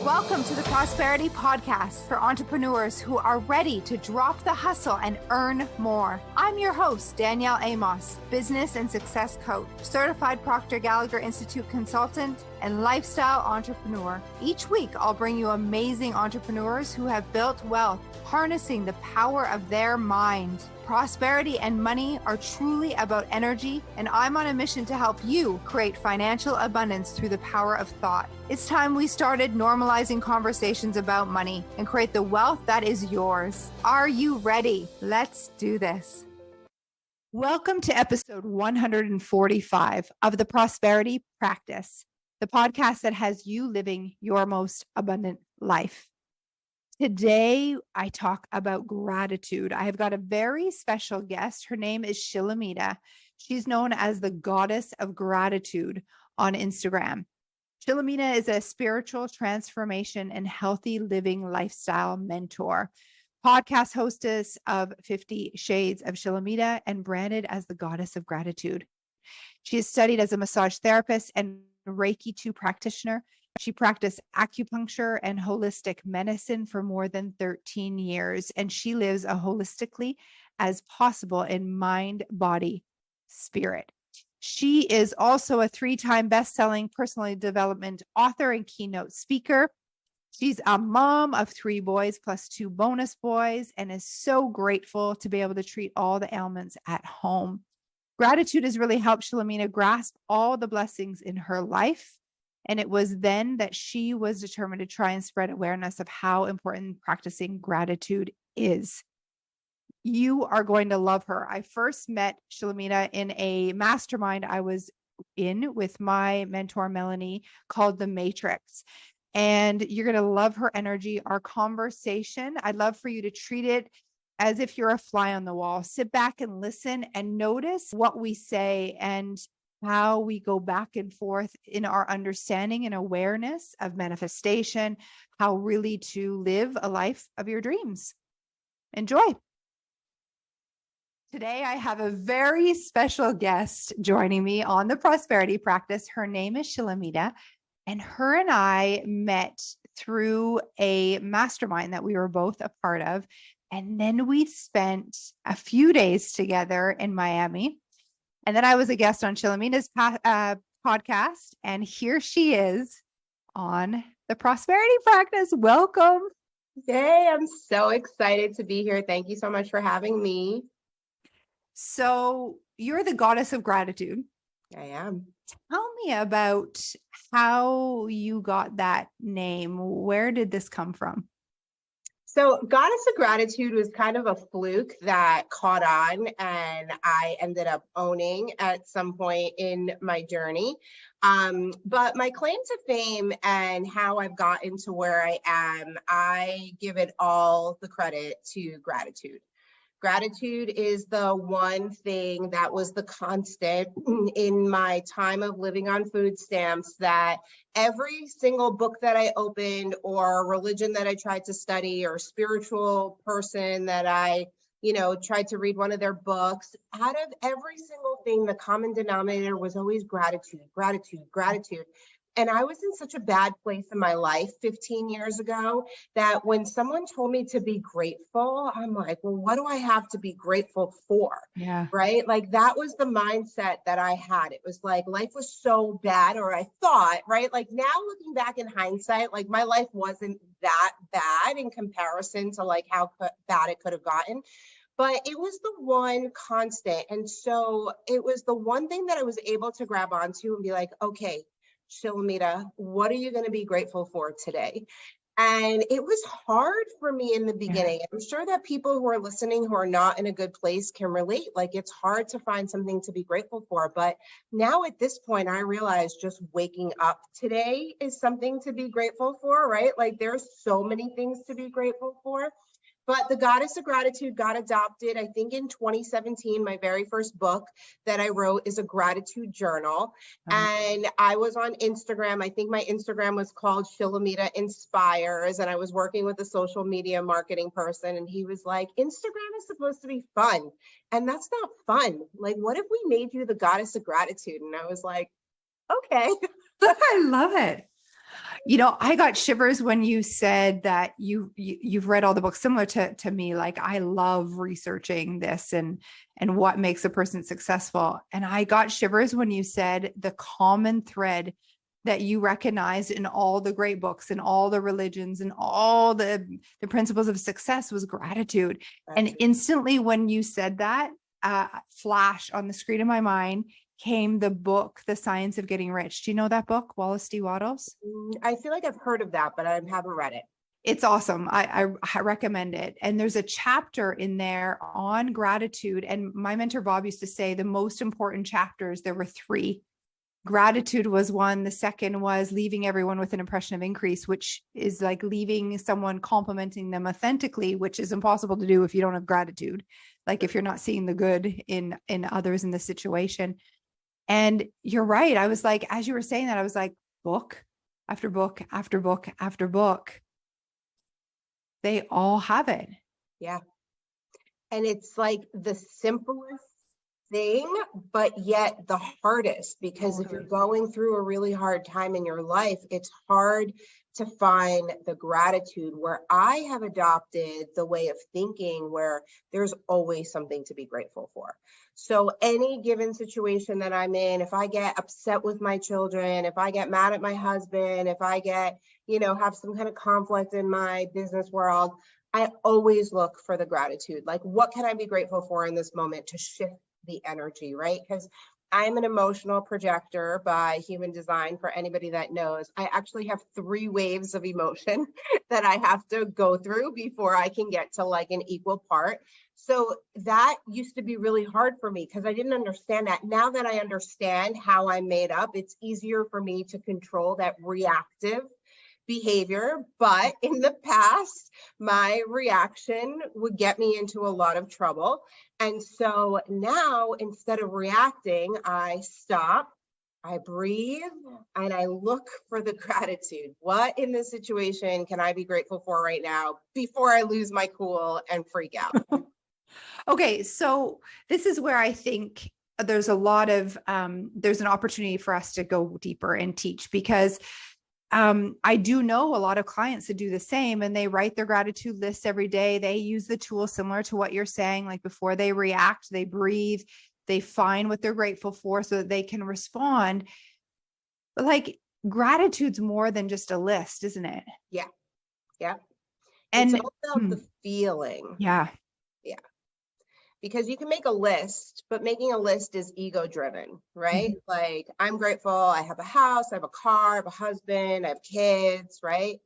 Welcome to the Prosperity Podcast for entrepreneurs who are ready to drop the hustle and earn more. I'm your host, Danielle Amos, business and success coach, certified Proctor Gallagher Institute consultant, and lifestyle entrepreneur. Each week, I'll bring you amazing entrepreneurs who have built wealth, harnessing the power of their mind. Prosperity and money are truly about energy, and I'm on a mission to help you create financial abundance through the power of thought. It's time we started normalizing conversations about money and create the wealth that is yours. Are you ready? Let's do this. Welcome to episode 145 of the Prosperity Practice, the podcast that has you living your most abundant life. Today, I talk about gratitude. I have got a very special guest. Her name is Shilamida. She's known as the Goddess of Gratitude on Instagram. Shilamida is a spiritual transformation and healthy living lifestyle mentor, podcast hostess of 50 Shades of Shilamida, and branded as the Goddess of Gratitude. She has studied as a massage therapist and Reiki 2 practitioner. She practiced acupuncture and holistic medicine for more than 13 years, and she lives as holistically as possible in mind, body, spirit. She is also a 3-time best-selling personal development author and keynote speaker. She's a mom of 3 boys plus 2 bonus boys and is so grateful to be able to treat all the ailments at home. Gratitude has really helped Shilamida grasp all the blessings in her life. And it was then that she was determined to try and spread awareness of how important practicing gratitude is. You are going to love her. I first met Shilamida in a mastermind I was in with my mentor, Melanie, called The Matrix. And you're going to love her energy, our conversation. I'd love for you to treat it as if you're a fly on the wall. Sit back and listen and notice what we say and how we go back and forth in our understanding and awareness of manifestation, how really to live a life of your dreams. Enjoy. Today, I have a very special guest joining me on the Prosperity Practice. Her name is Shilamida, and her and I met through a mastermind that we were both a part of. And then we spent a few days together in Miami. And then I was a guest on Shilamida's podcast, and here she is on the Prosperity Practice. Welcome. Yay, I'm so excited to be here. Thank you so much for having me. So you're the Goddess of Gratitude. I am. Tell me about how you got that name. Where did this come from? So Goddess of Gratitude was kind of a fluke that caught on, and I ended up owning at some point in my journey. But my claim to fame and how I've gotten to where I am, I give it all the credit to gratitude. Gratitude is the one thing that was the constant in my time of living on food stamps, that every single book that I opened or religion that I tried to study or spiritual person that I, tried to read one of their books, out of every single thing, the common denominator was always gratitude, gratitude, gratitude. And I was in such a bad place in my life 15 years ago that when someone told me to be grateful, I'm like, well, what do I have to be grateful for? Yeah. Right. Like that was the mindset that I had. It was like life was so bad, or I thought, right. Like now looking back in hindsight, like my life wasn't that bad in comparison to like how bad it could have gotten. But it was the one constant. And so it was the one thing that I was able to grab onto and be like, okay, Shilamida, what are you going to be grateful for today? And it was hard for me in the beginning. I'm sure that people who are listening who are not in a good place can relate. Like it's hard to find something to be grateful for. But now at this point, I realize just waking up today is something to be grateful for, right? Like there's so many things to be grateful for. But the Goddess of Gratitude got adopted, I think in 2017. My very first book that I wrote is a gratitude journal. And I was on Instagram. I think my Instagram was called Shilamida Inspires. And I was working with a social media marketing person. And he was like, Instagram is supposed to be fun. And that's not fun. Like, what if we made you the Goddess of Gratitude? And I was like, okay. I love it. I got shivers when you said that you've read all the books, similar to me. Like, I love researching this and what makes a person successful. And I got shivers when you said the common thread that you recognized in all the great books and all the religions and all the principles of success was gratitude. And instantly when you said that, flash on the screen of my mind came the book, The Science of Getting Rich. Do you know that book, Wallace D. Wattles? I feel like I've heard of that, but I haven't read it. It's awesome. I recommend it. And there's a chapter in there on gratitude. And my mentor, Bob, used to say the most important chapters, there were 3. Gratitude was one. The second was leaving everyone with an impression of increase, which is like leaving someone complimenting them authentically, which is impossible to do if you don't have gratitude. Like if you're not seeing the good in others in the situation. And you're right. I was like, as you were saying that, I was like, book after book after book after book. They all have it. Yeah. And it's like the simplest thing, but yet the hardest, because if you're going through a really hard time in your life, it's hard to find the gratitude. Where I have adopted the way of thinking where there's always something to be grateful for. So any given situation that I'm in, if I get upset with my children, if I get mad at my husband, if I get, have some kind of conflict in my business world, I always look for the gratitude. Like, what can I be grateful for in this moment to shift the energy, right? Because I'm an emotional projector by human design. For anybody that knows, I actually have 3 waves of emotion that I have to go through before I can get to like an equal part. So that used to be really hard for me because I didn't understand that. Now that I understand how I'm made up, it's easier for me to control that reactive behavior. But in the past, my reaction would get me into a lot of trouble. And so now, instead of reacting, I stop, I breathe, and I look for the gratitude. What in this situation can I be grateful for right now before I lose my cool and freak out? Okay. So this is where I think there's a lot of, there's an opportunity for us to go deeper and teach, because I do know a lot of clients that do the same, and they write their gratitude lists every day. They use the tool similar to what you're saying. Like before they react, they breathe, they find what they're grateful for so that they can respond. But like, gratitude's more than just a list, isn't it? Yeah. Yeah. And it's all about the feeling. Yeah. Yeah. Because you can make a list, but making a list is ego driven, right? Mm-hmm. Like, I'm grateful I have a house, I have a car, I have a husband, I have kids, right?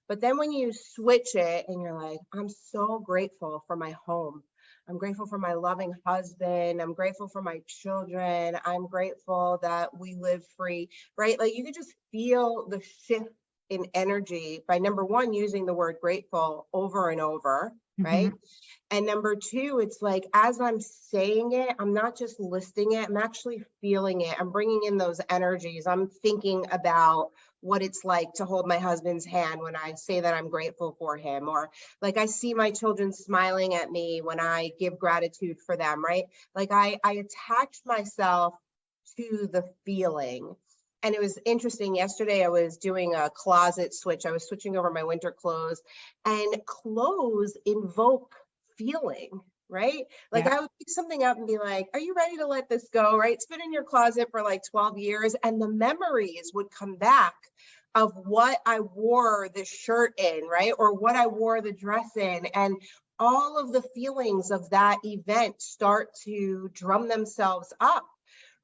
But then when you switch it and you're like, I'm so grateful for my home. I'm grateful for my loving husband. I'm grateful for my children. I'm grateful that we live free, right? Like, you could just feel the shift in energy by, number one, using the word grateful over and over, right? Mm-hmm. And number 2, it's like, as I'm saying it, I'm not just listing it, I'm actually feeling it. I'm bringing in those energies. I'm thinking about what it's like to hold my husband's hand when I say that I'm grateful for him, or like I see my children smiling at me when I give gratitude for them, right? Like I attach myself to the feeling. And it was interesting. Yesterday, I was doing a closet switch. I was switching over my winter clothes, and clothes invoke feeling, right? Like, yeah. I would pick something up and be like, are you ready to let this go? Right? It's been in your closet for like 12 years. And the memories would come back of what I wore the shirt in, right? Or what I wore the dress in. And all of the feelings of that event start to drum themselves up.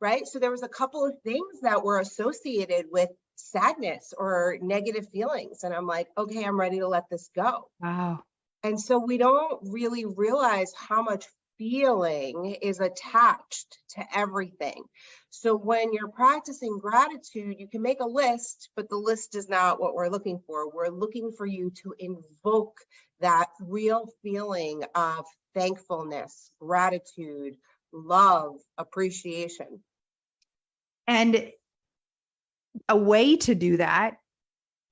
Right? So there was a couple of things that were associated with sadness or negative feelings. And I'm like, okay, I'm ready to let this go. Wow. And so we don't really realize how much feeling is attached to everything. So when you're practicing gratitude, you can make a list, but the list is not what we're looking for. We're looking for you to invoke that real feeling of thankfulness, gratitude, love, appreciation. And a way to do that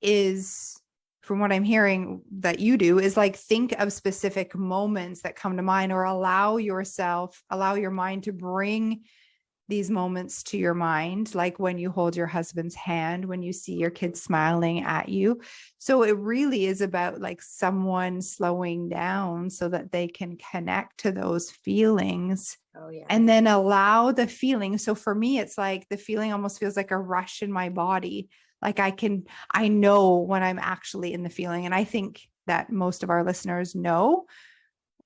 is, from what I'm hearing that you do, is like, think of specific moments that come to mind, or allow your mind to bring these moments to your mind, like when you hold your husband's hand, when you see your kids smiling at you. So it really is about like someone slowing down so that they can connect to those feelings. Oh, yeah. And then allow the feeling. So for me, it's like the feeling almost feels like a rush in my body. Like I know when I'm actually in the feeling. And I think that most of our listeners know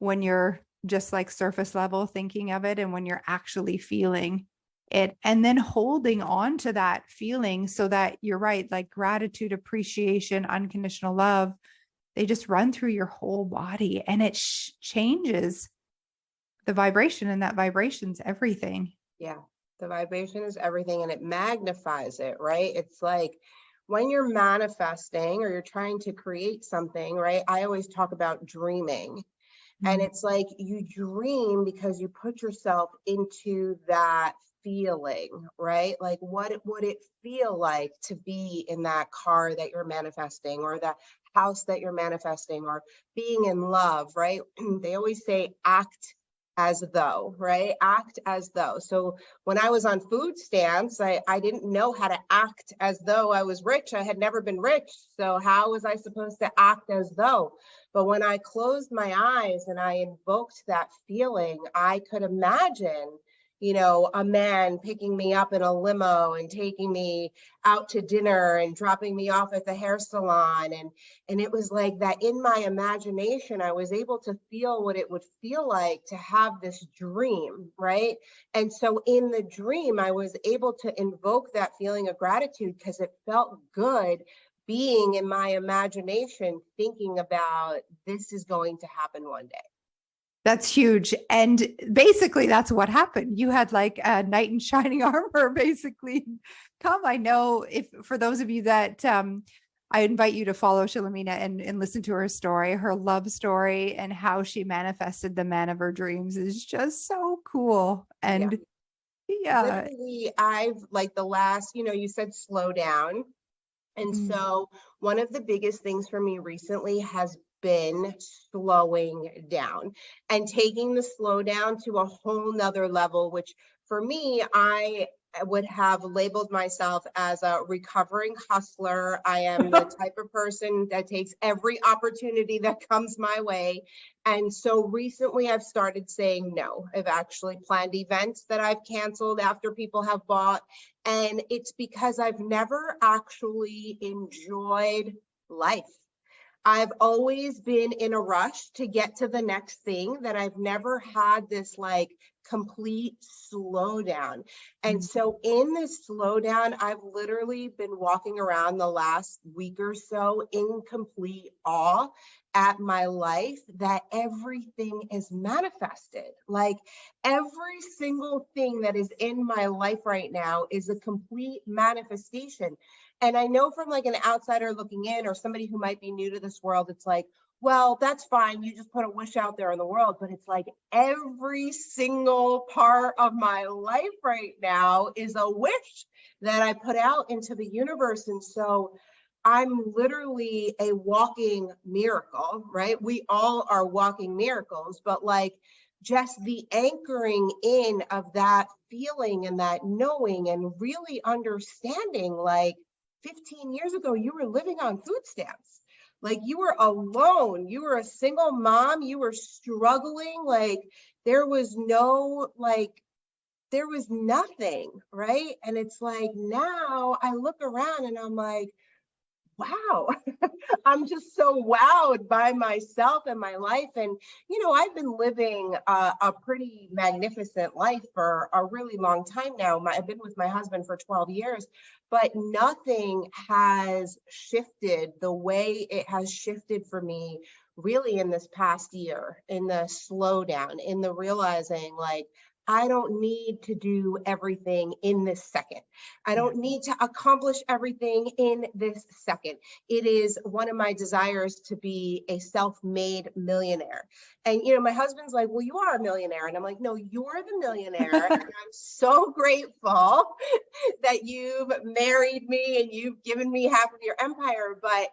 when you're just like surface level thinking of it and when you're actually feeling it, and then holding on to that feeling so that you're right, like gratitude, appreciation, unconditional love, they just run through your whole body and it changes the vibration, and that vibration's everything. Yeah, the vibration is everything and it magnifies it, right? It's like when you're manifesting or you're trying to create something, right? I always talk about dreaming. And it's like you dream because you put yourself into that feeling, right? Like what would it feel like to be in that car that you're manifesting, or that house that you're manifesting, or being in love, right? They always say act as though, right? Act as though. So when I was on food stamps, I didn't know how to act as though I was rich. I had never been rich. So how was I supposed to act as though? But when I closed my eyes and I invoked that feeling, I could imagine, you know, a man picking me up in a limo and taking me out to dinner and dropping me off at the hair salon. And it was like that in my imagination, I was able to feel what it would feel like to have this dream, right? And so in the dream, I was able to invoke that feeling of gratitude because it felt good being in my imagination, thinking about this is going to happen one day. That's huge. And basically that's what happened. You had like a knight in shining armor basically come. I know, if for those of you that I invite you to follow Shilamida and listen to her story, her love story, and how she manifested the man of her dreams is just so cool. And yeah. Literally, I've like the last, you know, you said slow down. And so one of the biggest things for me recently has been slowing down and taking the slow down to a whole nother level, which for me, I would have labeled myself as a recovering hustler. I am the type of person that takes every opportunity that comes my way. And so recently I've started saying no. I've actually planned events that I've canceled after people have bought. And it's because I've never actually enjoyed life. I've always been in a rush to get to the next thing, that I've never had this like complete slowdown. And so in this slowdown, I've literally been walking around the last week or so in complete awe at my life, that everything is manifested. Like every single thing that is in my life right now is a complete manifestation. And I know from like an outsider looking in, or somebody who might be new to this world, it's like, well, that's fine. You just put a wish out there in the world. But it's like every single part of my life right now is a wish that I put out into the universe. And so I'm literally a walking miracle, right? We all are walking miracles, but like just the anchoring in of that feeling and that knowing and really understanding, like 15 years ago, you were living on food stamps. Like you were alone, you were a single mom, you were struggling, like there was no, like, there was nothing, right? And it's like, now I look around and I'm like, wow, I'm just so wowed by myself and my life. And, you know, I've been living a pretty magnificent life for a really long time now. I've been with my husband for 12 years, but nothing has shifted the way it has shifted for me really in this past year, in the slowdown, in the realizing like, I don't need to do everything in this second. I don't need to accomplish everything in this second. It is one of my desires to be a self-made millionaire. And, you know, my husband's like, well, you are a millionaire. And I'm like, no, you're the millionaire. And I'm so grateful that you've married me and you've given me half of your empire. But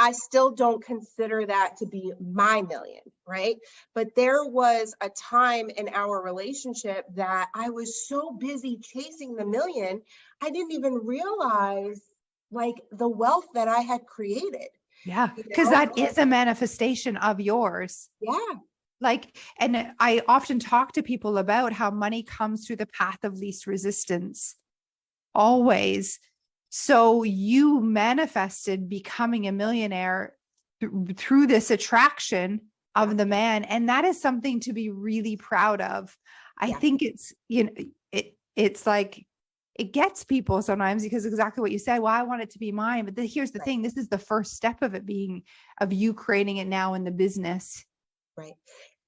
I still don't consider that to be my million, right? But there was a time in our relationship that I was so busy chasing the million, I didn't even realize like the wealth that I had created. Yeah. You Because know? that is a manifestation of yours. Yeah. Like, and I often talk to people about how money comes through the path of least resistance, always. So you manifested becoming a millionaire through this attraction of the man. And that is something to be really proud of. I think it's, it's like, it gets people sometimes because exactly what you said. Well, I want it to be mine, but here's the thing. This is the first step of it being, of you creating it now in the business. Right.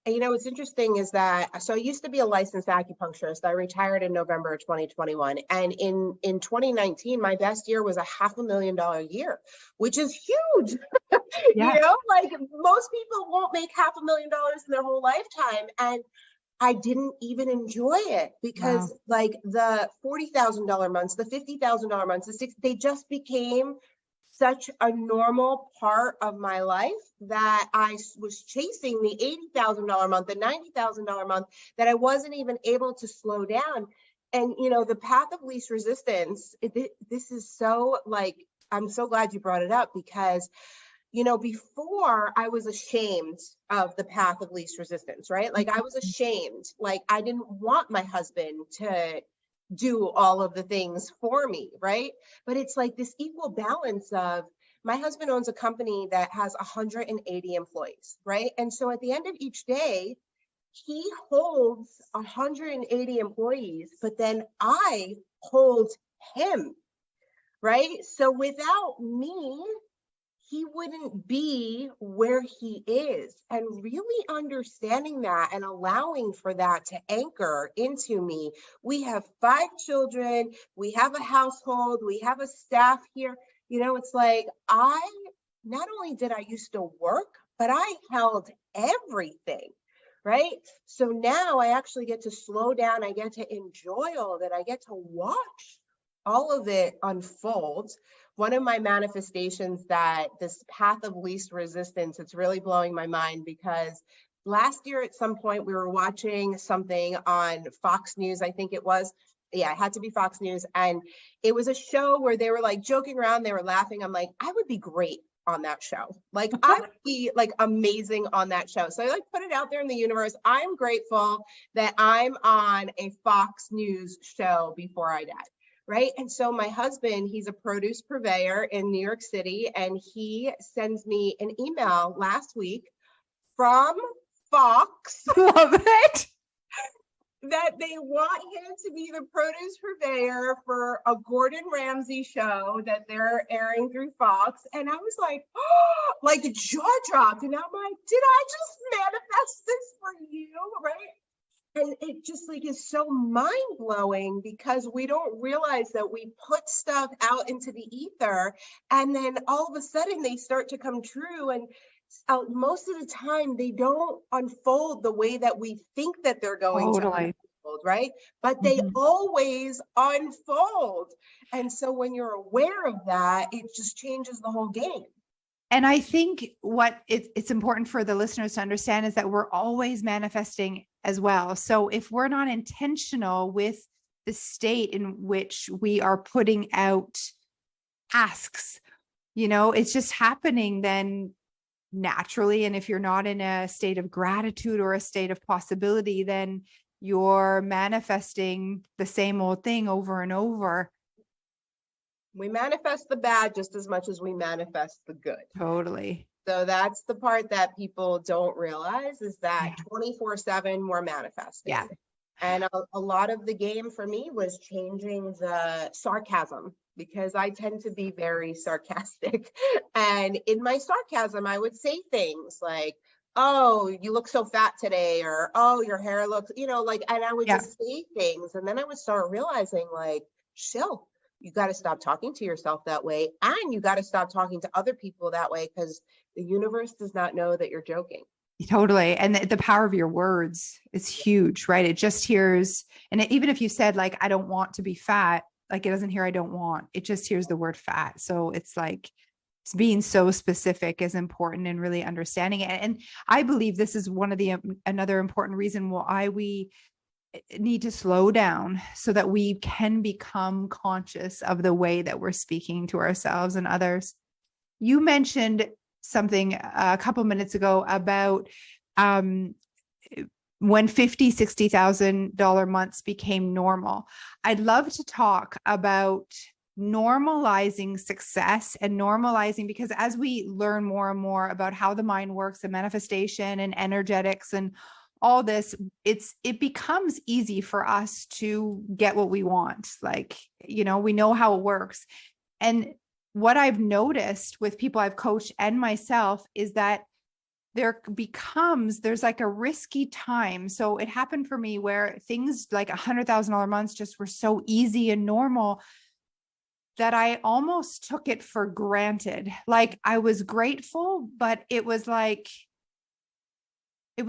And what's interesting is that, so I used to be a licensed acupuncturist. I retired in November of 2021. And in 2019, my best year was a $500,000 year, which is huge. Yeah. Like most people won't make $500,000 in their whole lifetime. And I didn't even enjoy it because like the $40,000 months, the $50,000 months, they just became such a normal part of my life that I was chasing the $80,000 month, the $90,000 month, that I wasn't even able to slow down. And, the path of least resistance, this is so like, I'm so glad you brought it up because, before I was ashamed of the path of least resistance, right? Like I was ashamed, like I didn't want my husband to do all of the things for me, right? But it's like this equal balance of, my husband owns a company that has 180 employees, right? And so at the end of each day, he holds 180 employees, but then I hold him, right? So without me, he wouldn't be where he is. And really understanding that and allowing for that to anchor into me. We have 5 children, we have a household, we have a staff here. It's like, not only did I used to work, but I held everything, right? So now I actually get to slow down. I get to enjoy all of it. I get to watch all of it unfold. One of my manifestations that this path of least resistance, it's really blowing my mind because last year at some point we were watching something on Fox News, I think it was. Yeah, it had to be Fox News. And it was a show where they were like joking around, they were laughing. I'm like, I would be great on that show. Like I would be like amazing on that show. So I like put it out there in the universe. I'm grateful that I'm on a Fox News show before I die. Right. And so my husband, he's a produce purveyor in New York City, and he sends me an email last week from Fox. Love it. That they want him to be the produce purveyor for a Gordon Ramsay show that they're airing through Fox. And I was like, oh, like jaw dropped. And I'm like, did I just manifest this for you? Right. And it just like is so mind blowing because we don't realize that we put stuff out into the ether and then all of a sudden they start to come true. And most of the time they don't unfold the way that we think that they're going to unfold, right? But they always unfold. And so when you're aware of that, it just changes the whole game. And I think what it's important for the listeners to understand is that we're always manifesting as well. So if we're not intentional with the state in which we are putting out asks, it's just happening then naturally. And if you're not in a state of gratitude or a state of possibility, then you're manifesting the same old thing over and over. We manifest the bad just as much as we manifest the good. Totally. So that's the part that people don't realize is that 24/7 we're manifesting. Yeah. And a lot of the game for me was changing the sarcasm because I tend to be very sarcastic. And in my sarcasm, I would say things like, oh, you look so fat today, or, oh, your hair looks, and I would just say things. And then I would start realizing like, chill. You got to stop talking to yourself that way. And you got to stop talking to other people that way because the universe does not know that you're joking. Totally. And the power of your words is huge, right? It just hears, and even if you said like, I don't want to be fat, like it doesn't hear, I don't want, it just hears the word fat. So it's like, being so specific is important and really understanding it. And I believe this is one of the another important reason why we need to slow down so that we can become conscious of the way that we're speaking to ourselves and others. You mentioned something a couple minutes ago about when $50,000-$60,000 months became normal. I'd love to talk about normalizing success and normalizing, because as we learn more and more about how the mind works and manifestation and energetics and all this, it becomes easy for us to get what we want. Like, we know how it works. And what I've noticed with people I've coached and myself is that there's like a risky time. So it happened for me where things like $100,000 months just were so easy and normal that I almost took it for granted. Like I was grateful, but it was like, it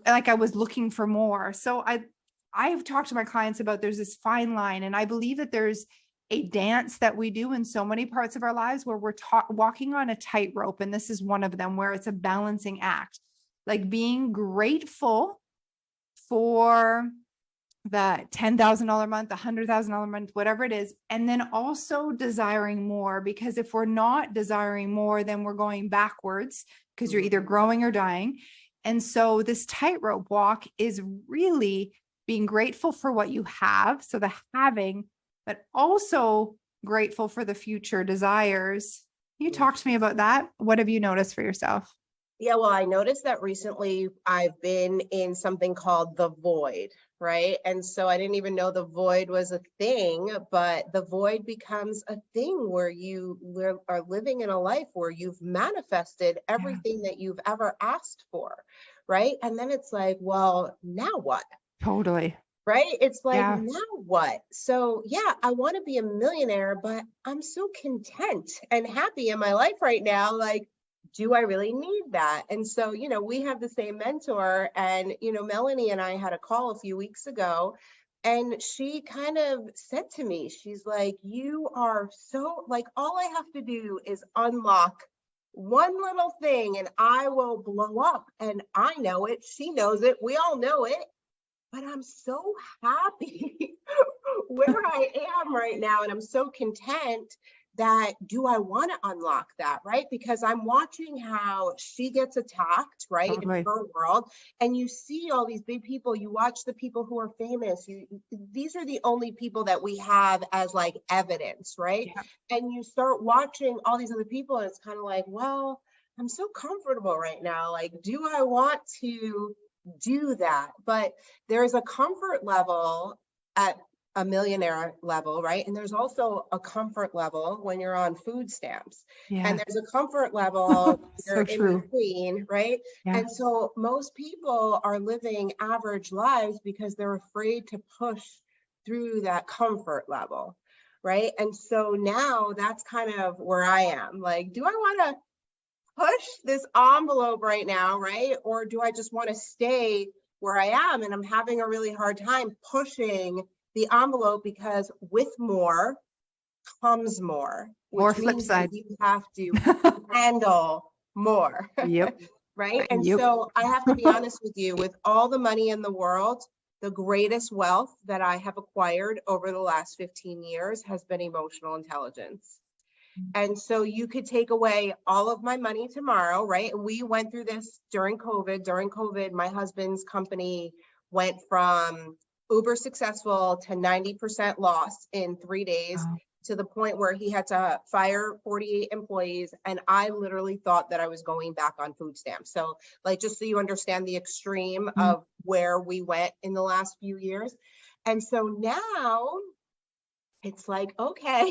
like I was looking for more. So I've talked to my clients about there's this fine line. And I believe that there's a dance that we do in so many parts of our lives where we're walking on a tightrope. And this is one of them where it's a balancing act, like being grateful for the $10,000 month, the $100,000 month, whatever it is. And then also desiring more, because if we're not desiring more, then we're going backwards because you're either growing or dying. And so this tightrope walk is really being grateful for what you have. So the having, but also grateful for the future desires. Can you talk to me about that? What have you noticed for yourself? Yeah, well, I noticed that recently I've been in something called the void, right? And so I didn't even know the void was a thing, but the void becomes a thing where you are living in a life where you've manifested everything that you've ever asked for, right? And then it's like, well, now what? Totally. Right? It's like, now what? So yeah, I want to be a millionaire, but I'm so content and happy in my life right now. Like, do I really need that? And so, we have the same mentor, and, Melanie and I had a call a few weeks ago, and she kind of said to me, she's like, you are so, like, all I have to do is unlock one little thing and I will blow up. And I know it. She knows it. We all know it. But I'm so happy where I am right now. And I'm so content that, do I want to unlock that, right? Because I'm watching how she gets attacked, right, Totally. in her world. And you see all these big people, you watch the people who are famous. These are the only people that we have as like evidence, right? Yeah. And you start watching all these other people and it's kind of like, well, I'm so comfortable right now. Like, do I want to do that? But there's a comfort level at a millionaire level, right? And there's also a comfort level when you're on food stamps. Yeah. And there's a comfort level so in between, right? Yeah. And so most people are living average lives because they're afraid to push through that comfort level, right? And so now that's kind of where I am. Like, do I want to push this envelope right now, right? Or do I just want to stay where I am? And I'm having a really hard time pushing the envelope because with more comes more. More flip side. You have to handle more. Yep. Right? And so I have to be honest with you, with all the money in the world, the greatest wealth that I have acquired over the last 15 years has been emotional intelligence. And so you could take away all of my money tomorrow, right? And we went through this during COVID. During COVID, my husband's company went from uber successful to 90% loss in 3 days, to the point where he had to fire 48 employees. And I literally thought that I was going back on food stamps. So like, just so you understand the extreme of where we went in the last few years. And so now it's like, okay,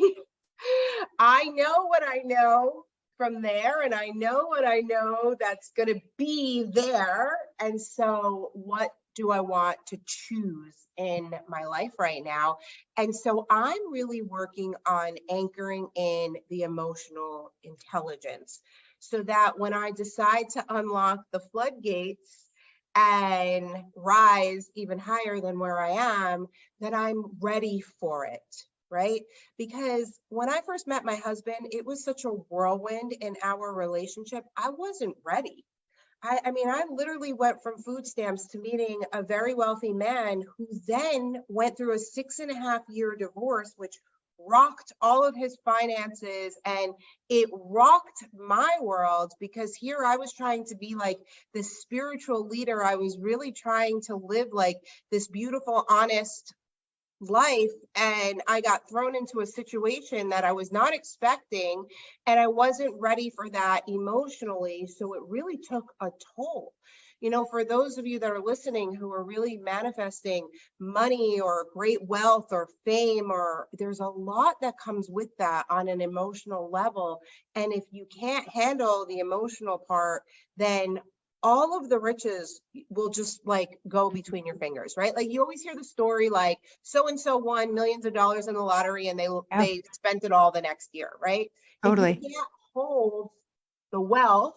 I know what I know from there, and I know what I know that's going to be there. And so what do I want to choose in my life right now? And so I'm really working on anchoring in the emotional intelligence so that when I decide to unlock the floodgates and rise even higher than where I am, that I'm ready for it. right? Because when I first met my husband, it was such a whirlwind in our relationship. I wasn't ready. I mean, I literally went from food stamps to meeting a very wealthy man who then went through a 6.5-year divorce, which rocked all of his finances, and it rocked my world, because here I was trying to be like this spiritual leader. I was really trying to live like this beautiful, honest life, and I got thrown into a situation that I was not expecting, and I wasn't ready for that emotionally. So it really took a toll. You know, for those of you that are listening who are really manifesting money or great wealth or fame, or there's a lot that comes with that on an emotional level. And if you can't handle the emotional part, then all of the riches will just like go between your fingers, right? Like you always hear the story, like so-and-so won millions of dollars in the lottery and they spent it all the next year, right? Totally. If you can't hold the wealth,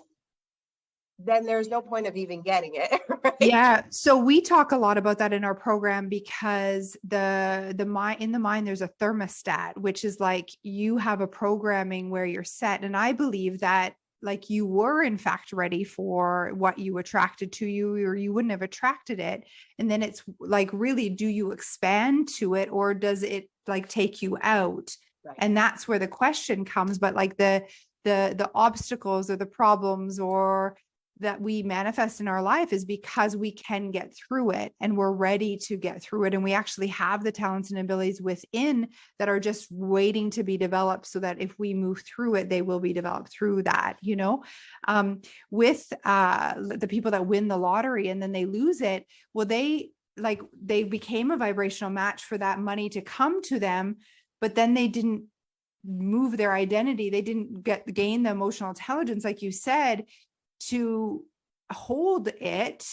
then there's no point of even getting it. Right? Yeah. So we talk a lot about that in our program, because in the mind, there's a thermostat, which is like you have a programming where you're set. And I believe that like you were in fact ready for what you attracted to you, or you wouldn't have attracted it. And then it's like, really, do you expand to it, or does it like take you out? Right. And that's where the question comes. But like the obstacles or the problems or that we manifest in our life is because we can get through it, and we're ready to get through it. And we actually have the talents and abilities within that are just waiting to be developed, so that if we move through it, they will be developed through that, you know. With the people that win the lottery and then they lose it, well, they became a vibrational match for that money to come to them, but then they didn't move their identity. They didn't gain the emotional intelligence, like you said, to hold it.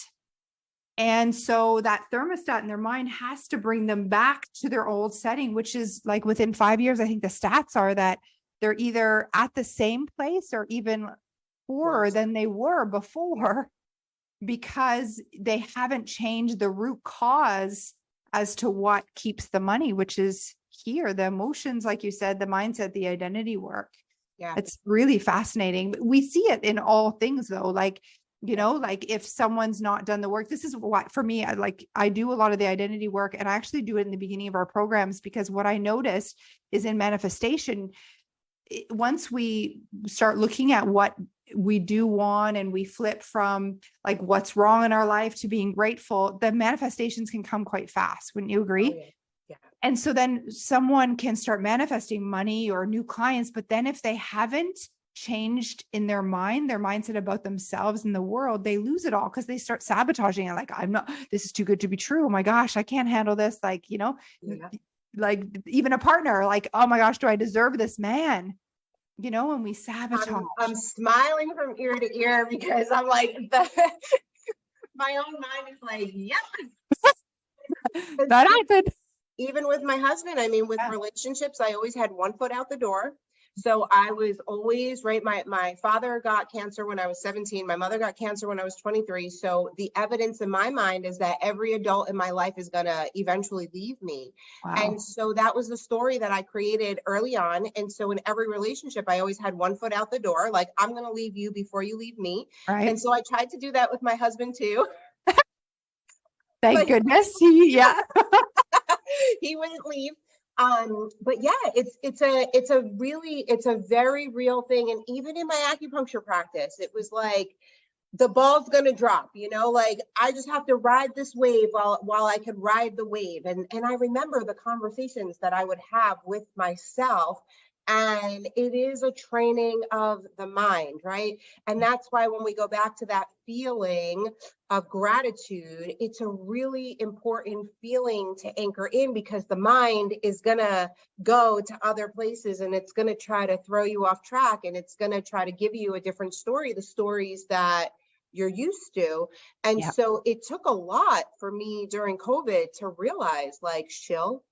And so that thermostat in their mind has to bring them back to their old setting, which is like within 5 years, I think the stats are that they're either at the same place or even poorer than they were before, because they haven't changed the root cause as to what keeps the money, which is here, the emotions, like you said, the mindset, the identity work. Yeah. It's really fascinating. We see it in all things though. Like, you know, like if someone's not done the work, this is what, for me, I do a lot of the identity work, and I actually do it in the beginning of our programs, because what I noticed is in manifestation, once we start looking at what we do want and we flip from like what's wrong in our life to being grateful, the manifestations can come quite fast. Wouldn't you agree? Oh, yeah. Yeah. And so then someone can start manifesting money or new clients, but then if they haven't changed in their mind, their mindset about themselves and the world, they lose it all, because they start sabotaging it. Like, this is too good to be true. Oh my gosh, I can't handle this. Like, you know, like even a partner, like, oh my gosh, do I deserve this man? You know, and we sabotage. I'm smiling from ear to ear, because I'm like, my own mind is like, yep. That happened. Even with my husband, I mean, with relationships, I always had one foot out the door. So I was always, right, my father got cancer when I was 17. My mother got cancer when I was 23. So the evidence in my mind is that every adult in my life is going to eventually leave me. Wow. And so that was the story that I created early on. And so in every relationship, I always had one foot out the door, like, I'm going to leave you before you leave me. Right. And so I tried to do that with my husband too. Thank goodness. Yeah. He wouldn't leave. But yeah, it's a very real thing. And even in my acupuncture practice, it was like, the ball's going to drop, you know, like I just have to ride this wave while I could ride the wave. And I remember the conversations that I would have with myself. And it is a training of the mind, right? And that's why when we go back to that feeling of gratitude, it's a really important feeling to anchor in, because the mind is going to go to other places and it's going to try to throw you off track, and it's going to try to give you a different story, the stories that you're used to. And so it took a lot for me during COVID to realize, like, Shill,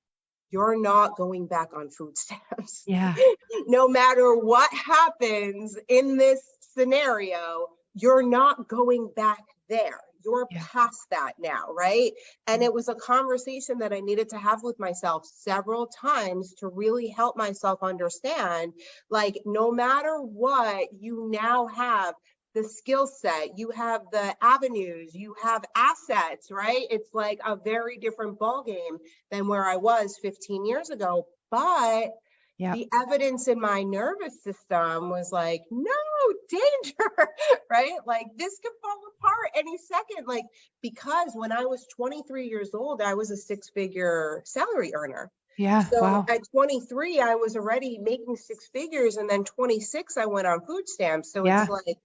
you're not going back on food stamps. Yeah. No matter what happens in this scenario, you're not going back there. you're past that now, right? And it was a conversation that I needed to have with myself several times to really help myself understand, like, no matter what, you now have the skill set, you have the avenues, you have assets, right? It's like a very different ball game than where I was 15 years ago. But the evidence in my nervous system was like, no, danger, right? Like, this could fall apart any second. Like, because when I was 23 years old, I was a 6-figure salary earner. Yeah. So Wow. at 23, I was already making 6 figures. And then 26, I went on food stamps. So it's like,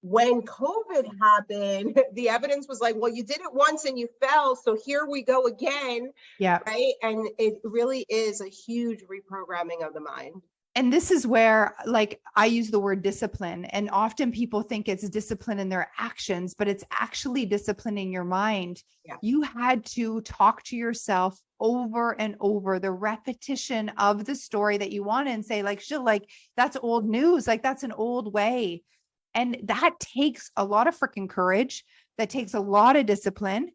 when COVID happened, the evidence was like, well, you did it once and you fell. So here we go again. Yeah. Right. And it really is a huge reprogramming of the mind. And this is where, like, I use the word discipline, and often people think it's discipline in their actions, but it's actually disciplining your mind. Yeah. You had to talk to yourself over and over, the repetition of the story that you want, and say, like, shit, like, that's old news. Like, that's an old way. And that takes a lot of freaking courage. That takes a lot of discipline.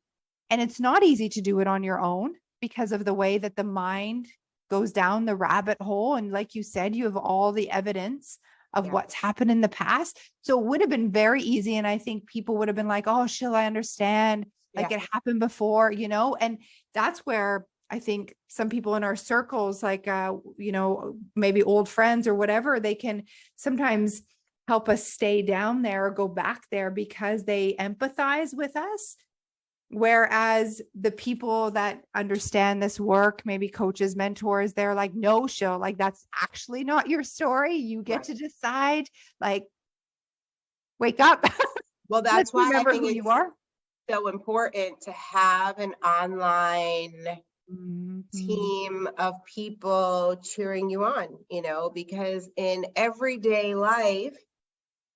And it's not easy to do it on your own because of the way that the mind goes down the rabbit hole. And like you said, you have all the evidence of what's happened in the past. So it would have been very easy. And I think people would have been like, oh, Sheila, I understand. Like, it happened before, you know? And that's where I think some people in our circles, like, you know, maybe old friends or whatever, they can sometimes help us stay down there or go back there because they empathize with us. Whereas the people that understand this work, maybe coaches, mentors, they're like, no, Sheila, like, that's actually not your story. You get to decide, like, wake up. Well, that's why I think you are so important to have an online team of people cheering you on, you know, because in everyday life,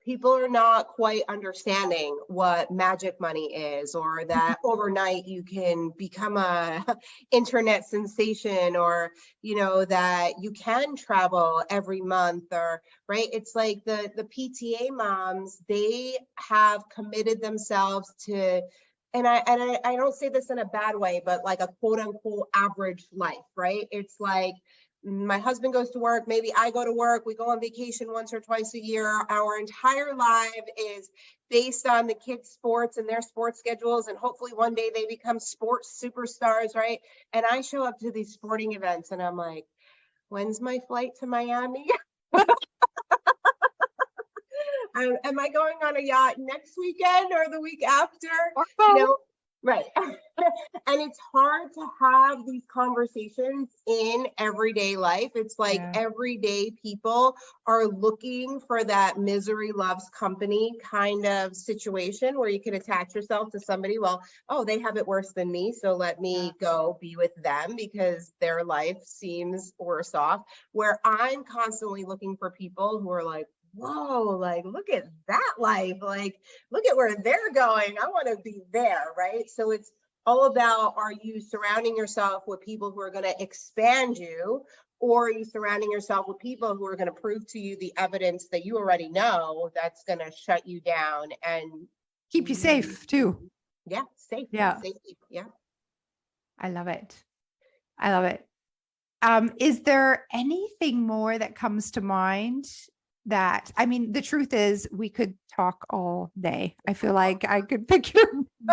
people are not quite understanding what magic money is, or that overnight you can become a internet sensation, or, you know, that you can travel every month, or, right? It's like the PTA moms, they have committed themselves to, and I don't say this in a bad way, but like a quote unquote average life, right? It's like, my husband goes to work, maybe I go to work, we go on vacation once or twice a year. Our entire life is based on the kids' sports and their sports schedules. And hopefully one day they become sports superstars, right? And I show up to these sporting events and I'm like, when's my flight to Miami? Am I going on a yacht next weekend or the week after? You know? Right. And it's hard to have these conversations in everyday life. It's like everyday people are looking for that misery loves company kind of situation where you can attach yourself to somebody. Well, oh, they have it worse than me, so let me go be with them because their life seems worse off. Where I'm constantly looking for people who are like, whoa, like, look at that life. Like, look at where they're going. I want to be there, right? So it's all about, are you surrounding yourself with people who are going to expand you, or are you surrounding yourself with people who are going to prove to you the evidence that you already know that's going to shut you down and keep you safe too? Yeah, safe. Yeah. Safety. Yeah. I love it. I love it. Is there anything more that comes to mind? That, I mean, the truth is we could talk all day. I feel like I could pick your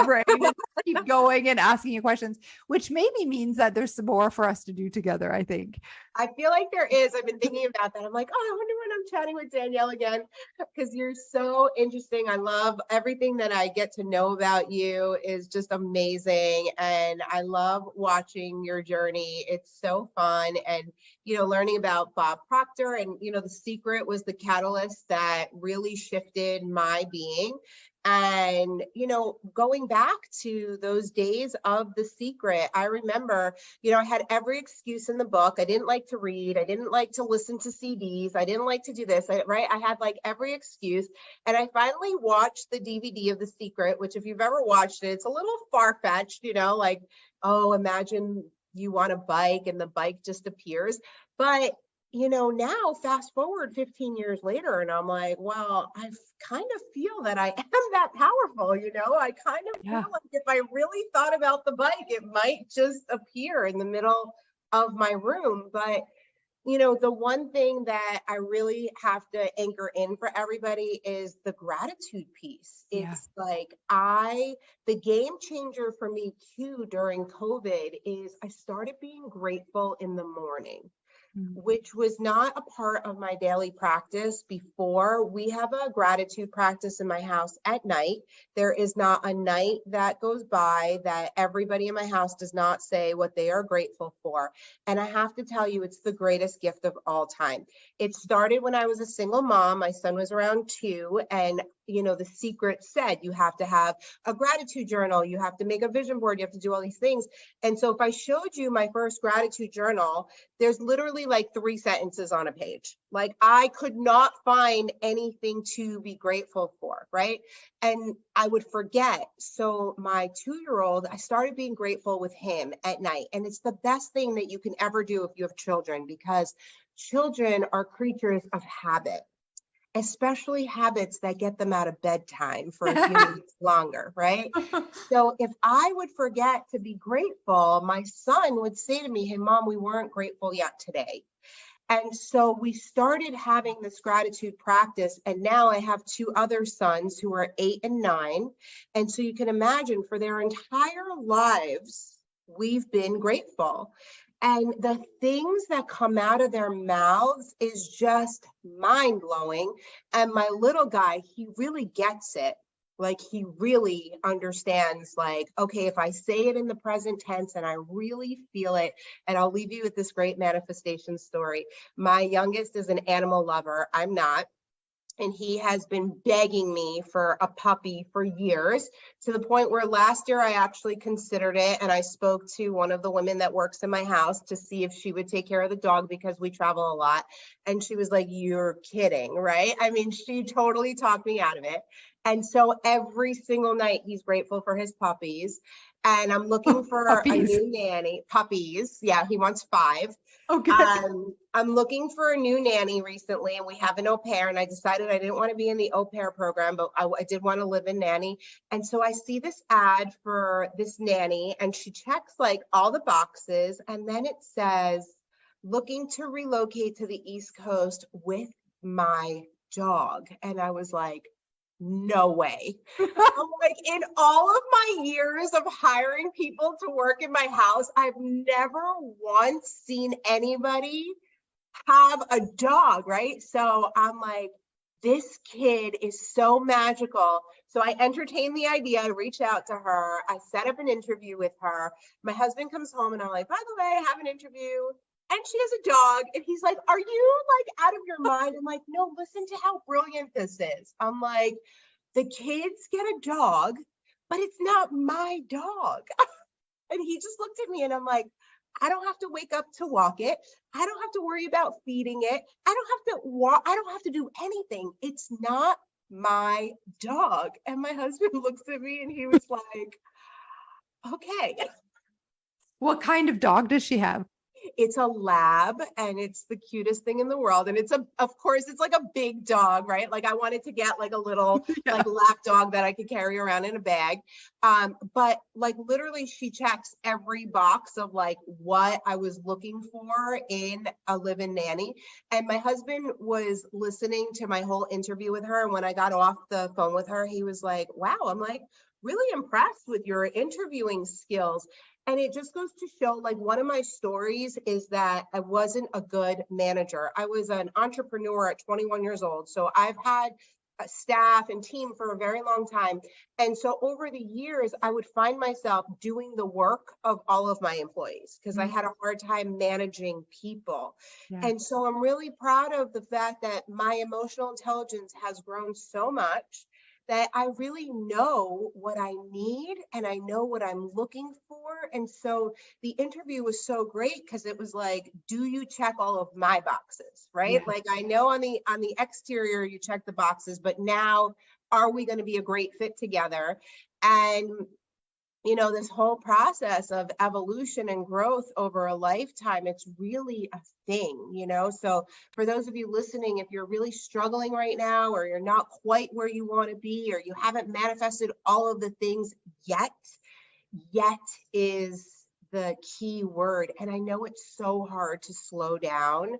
brain and keep going and asking you questions, which maybe means that there's some more for us to do together, I think. I feel like there is. I've been thinking about that. I'm like, oh, I wonder when I'm chatting with Danielle again, because you're so interesting. I love everything that I get to know about you is just amazing. And I love watching your journey. It's so fun. And, you know, learning about Bob Proctor and, you know, The Secret was the catalyst that really shifted my being. And, you know, going back to those days of The Secret, I remember, you know, I had every excuse in the book. I didn't like to read. I didn't like to listen to CDs. I didn't like to do this, right? I had like every excuse. And I finally watched the DVD of The Secret, which if you've ever watched it, it's a little far-fetched, you know, like, oh, imagine you want a bike and the bike just appears. But now fast forward 15 years later, and I'm like, well, I kind of feel that I am that powerful. I kind of feel Yeah. like if I really thought about the bike, it might just appear in the middle of my room. But the one thing that I really have to anchor in for everybody is the gratitude piece. Yeah. It's like the game changer for me too during COVID is I started being grateful in the morning, which was not a part of my daily practice before. We have a gratitude practice in my house at night. There is not a night that goes by that everybody in my house does not say what they are grateful for. And I have to tell you, it's the greatest gift of all time. It started when I was a single mom. My son was around 2, and the secret said you have to have a gratitude journal, you have to make a vision board, you have to do all these things. And so if I showed you my first gratitude journal, there's literally like 3 sentences on a page. Like I could not find anything to be grateful for, right? And I would forget. So my 2-year-old, I started being grateful with him at night. And it's the best thing that you can ever do if you have children, because children are creatures of habit, especially habits that get them out of bedtime for a few minutes longer, right? So if I would forget to be grateful, my son would say to me, hey, Mom, we weren't grateful yet today. And so we started having this gratitude practice. And now I have 2 other sons who are 8 and 9. And so you can imagine for their entire lives, we've been grateful. And the things that come out of their mouths is just mind blowing. And my little guy, he really gets it. Like he really understands, like, okay, if I say it in the present tense and I really feel it, and I'll leave you with this great manifestation story. My youngest is an animal lover. I'm not. And he has been begging me for a puppy for years, to the point where last year I actually considered it. And I spoke to one of the women that works in my house to see if she would take care of the dog because we travel a lot. And she was like, you're kidding, right? I mean, she totally talked me out of it. And so every single night he's grateful for his puppies. And I'm looking for a new nanny. Puppies. Yeah, he wants 5. Okay. I'm looking for a new nanny recently, and we have an au pair, and I decided I didn't want to be in the au pair program, but I did want to live in nanny. And so I see this ad for this nanny, and she checks like all the boxes. And then it says, looking to relocate to the East Coast with my dog. And I was like, no way. I'm like, in all of my years of hiring people to work in my house, I've never once seen anybody have a dog, right? So I'm like, this kid is so magical. So I entertained the idea. I reached out to her. I set up an interview with her. My husband comes home and I'm like, by the way, I have an interview. And she has a dog. And he's like, are you like out of your mind? I'm like, no, listen to how brilliant this is. I'm like, the kids get a dog, but it's not my dog. And he just looked at me and I'm like, I don't have to wake up to walk it. I don't have to worry about feeding it. I don't have to do anything. It's not my dog. And my husband looks at me and he was like, okay. What kind of dog does she have? It's a lab, and it's the cutest thing in the world. And of course, it's like a big dog, right? Like I wanted to get like a little like lap dog that I could carry around in a bag. But like literally she checks every box of like what I was looking for in a live-in nanny. And my husband was listening to my whole interview with her. And when I got off the phone with her, he was like, wow, I'm like really impressed with your interviewing skills. And it just goes to show, like, one of my stories is that I wasn't a good manager. I was an entrepreneur at 21 years old. So I've had a staff and team for a very long time. And so over the years, I would find myself doing the work of all of my employees because I had a hard time managing people. Yeah. And so I'm really proud of the fact that my emotional intelligence has grown so much that I really know what I need and I know what I'm looking for. And so the interview was so great because it was like, do you check all of my boxes, right? Yeah. Like I know on the exterior you check the boxes, but now are we going to be a great fit together? And this whole process of evolution and growth over a lifetime, it's really a thing. So for those of you listening, if you're really struggling right now, or you're not quite where you want to be, or you haven't manifested all of the things yet is the key word. And I know it's so hard to slow down.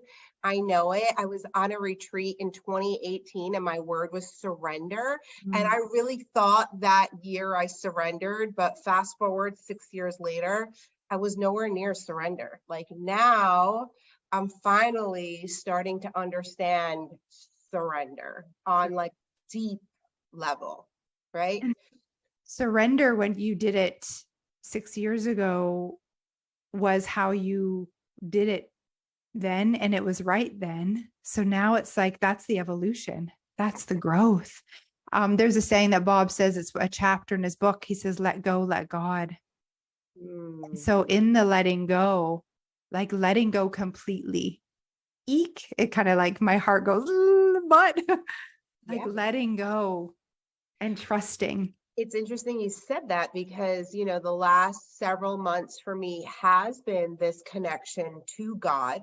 I know it. I was on a retreat in 2018 and my word was surrender. And I really thought that year I surrendered, but fast forward 6 years later, I was nowhere near surrender. Like now I'm finally starting to understand surrender on like deep level, right? Surrender, when you did it 6 years ago, was how you did it then, and it was right then. So now it's like, that's the evolution. That's the growth. There's a saying that Bob says, it's a chapter in his book. He says, let go, let God. So in the letting go, like letting go completely, it kind of like my heart goes, but like letting go and trusting. It's interesting you said that because, the last several months for me has been this connection to God.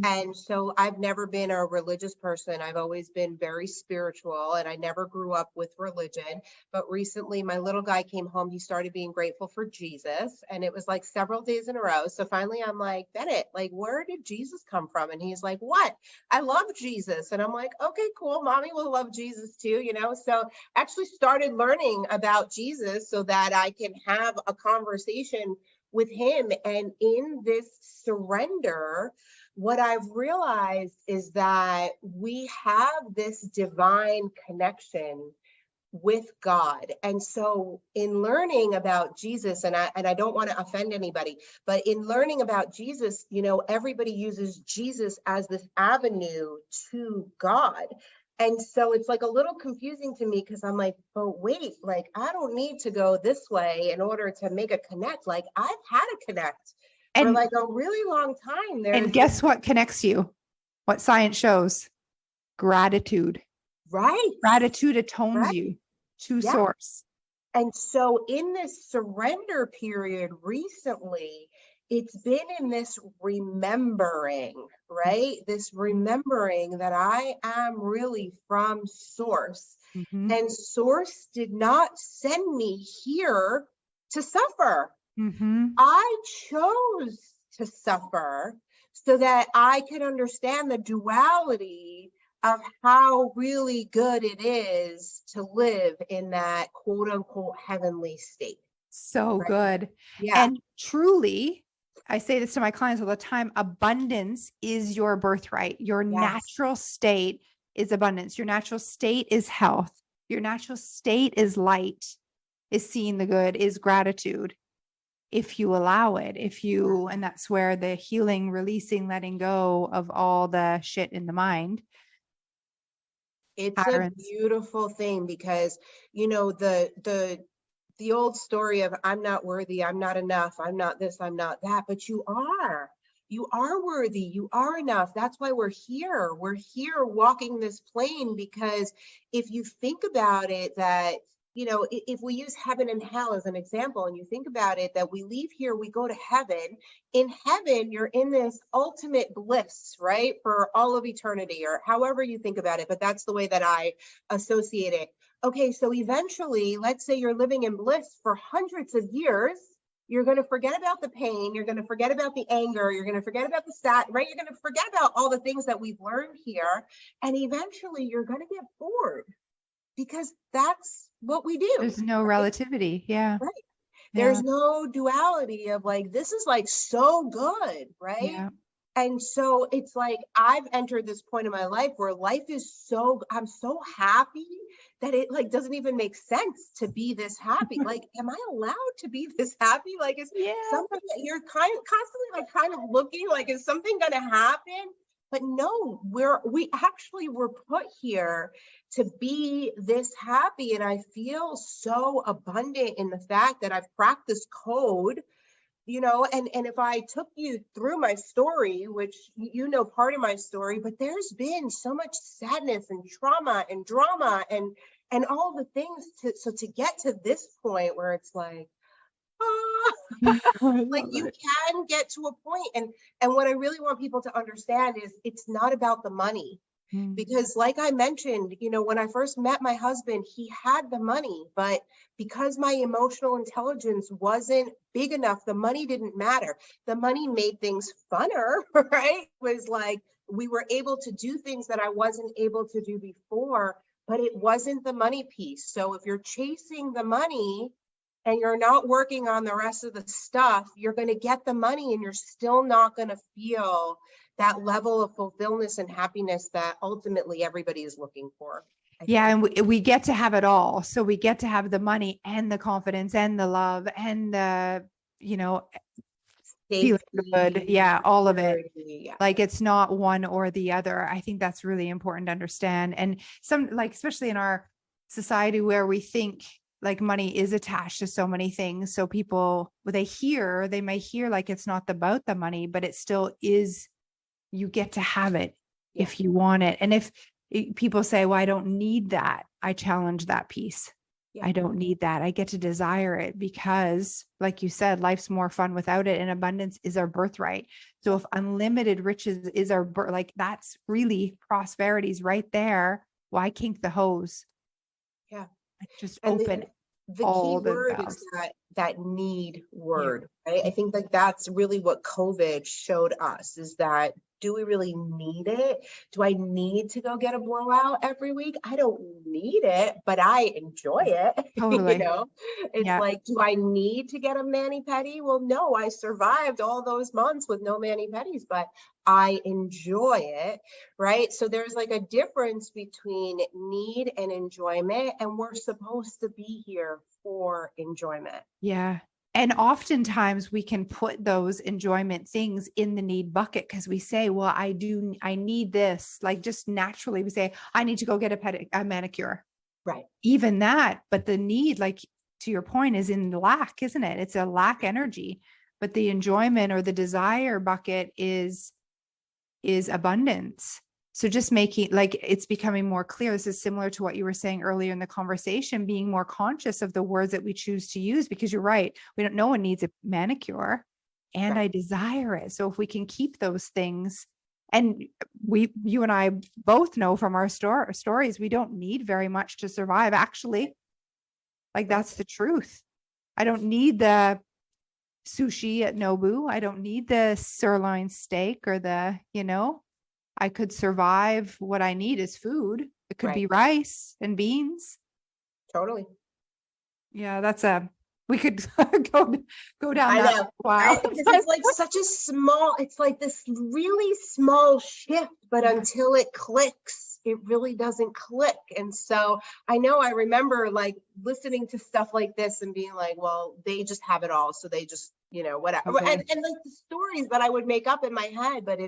And so I've never been a religious person. I've always been very spiritual and I never grew up with religion. But recently my little guy came home. He started being grateful for Jesus and it was like several days in a row. So finally I'm like, Bennett, like, where did Jesus come from? And he's like, what? I love Jesus. And I'm like, okay, cool. Mommy will love Jesus too, So I actually started learning about Jesus so that I can have a conversation with him. And in this surrender, what I've realized is that we have this divine connection with God. And so in learning about Jesus, and I don't want to offend anybody, but in learning about Jesus, everybody uses Jesus as this avenue to God. And so it's like a little confusing to me because I'm like, but wait, like, I don't need to go this way in order to make a connect. Like I've had a connect for like a really long time. And guess what connects you? What science shows? Gratitude. Right. Gratitude atones you to source. And so in this surrender period recently, it's been in this remembering, right? This remembering that I am really from source. And source did not send me here to suffer. I chose to suffer so that I could understand the duality of how really good it is to live in that quote unquote heavenly state. So good. Yeah. And truly, I say this to my clients all the time, abundance is your birthright. Your natural state is abundance. Your natural state is health. Your natural state is light, is seeing the good, is gratitude. If you allow it, and that's where the healing, releasing, letting go of all the shit in the mind. It's a beautiful thing because, the old story of I'm not worthy, I'm not enough, I'm not this, I'm not that, but you are worthy, you are enough. That's why we're here. We're here walking this plane because if you think about it, that, if we use heaven and hell as an example, and you think about it, that we leave here, we go to heaven. In heaven, you're in this ultimate bliss, right? For all of eternity, or however you think about it, but that's the way that I associate it. Okay, so eventually, let's say you're living in bliss for hundreds of years. You're going to forget about the pain. You're going to forget about the anger. You're going to forget about the right? You're going to forget about all the things that we've learned here. And eventually you're going to get bored because that's what we do. There's no relativity. Yeah. Right. There's no duality of like, this is like so good. Right. Yeah. And so it's like, I've entered this point in my life where life is I'm so happy that it like doesn't even make sense to be this happy. Like, am I allowed to be this happy? Like, is something that you're constantly like kind of looking like, is something going to happen? But no, we actually were put here to be this happy. And I feel so abundant in the fact that I've cracked this code, and if I took you through my story, which part of my story, but there's been so much sadness and trauma and drama and all the things to get to this point where it's like, Like you can get to a point, and what I really want people to understand is it's not about the money. Because like I mentioned, when I first met my husband, he had the money, but because my emotional intelligence wasn't big enough, the money didn't matter. The money made things funner, right? It was like we were able to do things that I wasn't able to do before, but it wasn't the money piece. So if you're chasing the money and you're not working on the rest of the stuff, you're going to get the money and you're still not going to feel that level of fulfillment and happiness that ultimately everybody is looking for. Yeah. And we get to have it all. So we get to have the money and the confidence and the love and the, feeling good. Yeah. All of it. Yeah. Like it's not one or the other. I think that's really important to understand. And especially in our society where we think like money is attached to so many things. So people, they may hear like it's not about the money, but it still is. You get to have it if you want it. And if people say, well, I don't need that, I challenge that piece. Yeah. I don't need that. I get to desire it because, like you said, life's more fun without it. And abundance is our birthright. So if unlimited riches is our like that's really prosperity's right there. Why kink the hose? Yeah. Just open. The key word is that need word, right? I think like that's really what COVID showed us is that, do we really need it? Do I need to go get a blowout every week? I don't need it, but I enjoy it. Totally. It's like, do I need to get a mani-pedi? Well, no, I survived all those months with no mani-pedis, but I enjoy it, right? So there's like a difference between need and enjoyment, and we're supposed to be here for enjoyment. Yeah. And oftentimes we can put those enjoyment things in the need bucket because we say, well, I need this. Like just naturally we say, I need to go get a manicure. Right. Even that, but the need, like to your point, is in lack, isn't it? It's a lack energy, but the enjoyment or the desire bucket is abundance. So just making like it's becoming more clear. This is similar to what you were saying earlier in the conversation, being more conscious of the words that we choose to use, because you're right. No one needs a manicure and I desire it. So if we can keep those things, and you and I both know from our stories, we don't need very much to survive. Actually, like that's the truth. I don't need the sushi at Nobu. I don't need the sirloin steak or I could survive. What I need is food. It could be rice and beans. Totally. Yeah, we could go down I that. know. Wow. It's like such a small, it's like this really small shift, but until it clicks, it really doesn't click. And so I remember like listening to stuff like this and being like, well, they just have it all. So they just, whatever. Okay. And like the stories that I would make up in my head, but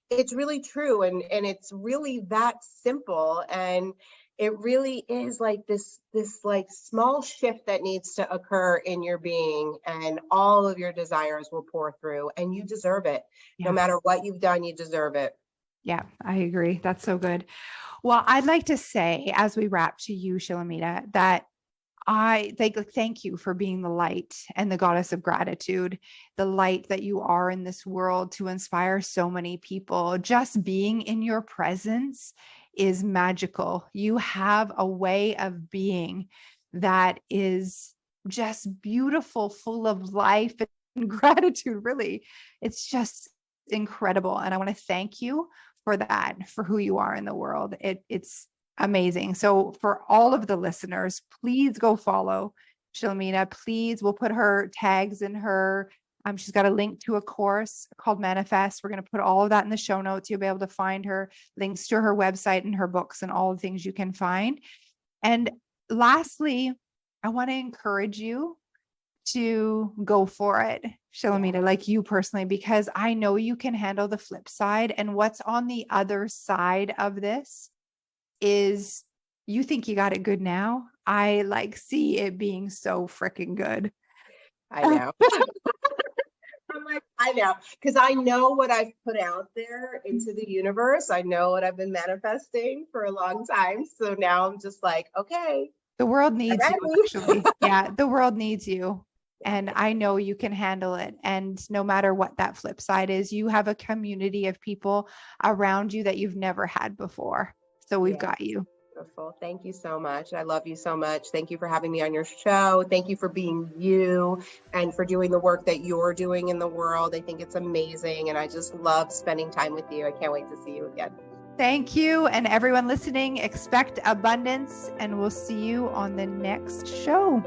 it's really true. And it's really that simple. And it really is like this like small shift that needs to occur in your being, and all of your desires will pour through, and you deserve it. No matter what you've done, you deserve it. Yeah, I agree. That's so good. Well, I'd like to say, as we wrap, to you, Shilamida, that I thank you for being the light and the goddess of gratitude, the light that you are in this world to inspire so many people. Just being in your presence is magical. You have a way of being that is just beautiful, full of life and gratitude. Really, it's just incredible. And I want to thank you for that, for who you are in the world. It's amazing. So for all of the listeners, please go follow Shilamida. Please, we'll put her tags in her. She's got a link to a course called Manifest. We're going to put all of that in the show notes. You'll be able to find her links to her website and her books and all the things you can find. And lastly, I want to encourage you to go for it, Shilamida, like you personally, because I know you can handle the flip side. And what's on the other side of this is you think you got it good now. I see it being so freaking good. I know. I'm like, I know, because I know what I've put out there into the universe. I know what I've been manifesting for a long time. So now I'm just like, okay. The world needs you, actually. Yeah, the world needs you. And I know you can handle it. And no matter what that flip side is, you have a community of people around you that you've never had before. So we've got you. Beautiful. Thank you so much. I love you so much. Thank you for having me on your show. Thank you for being you and for doing the work that you're doing in the world. I think it's amazing. And I just love spending time with you. I can't wait to see you again. Thank you. And everyone listening, expect abundance, and we'll see you on the next show.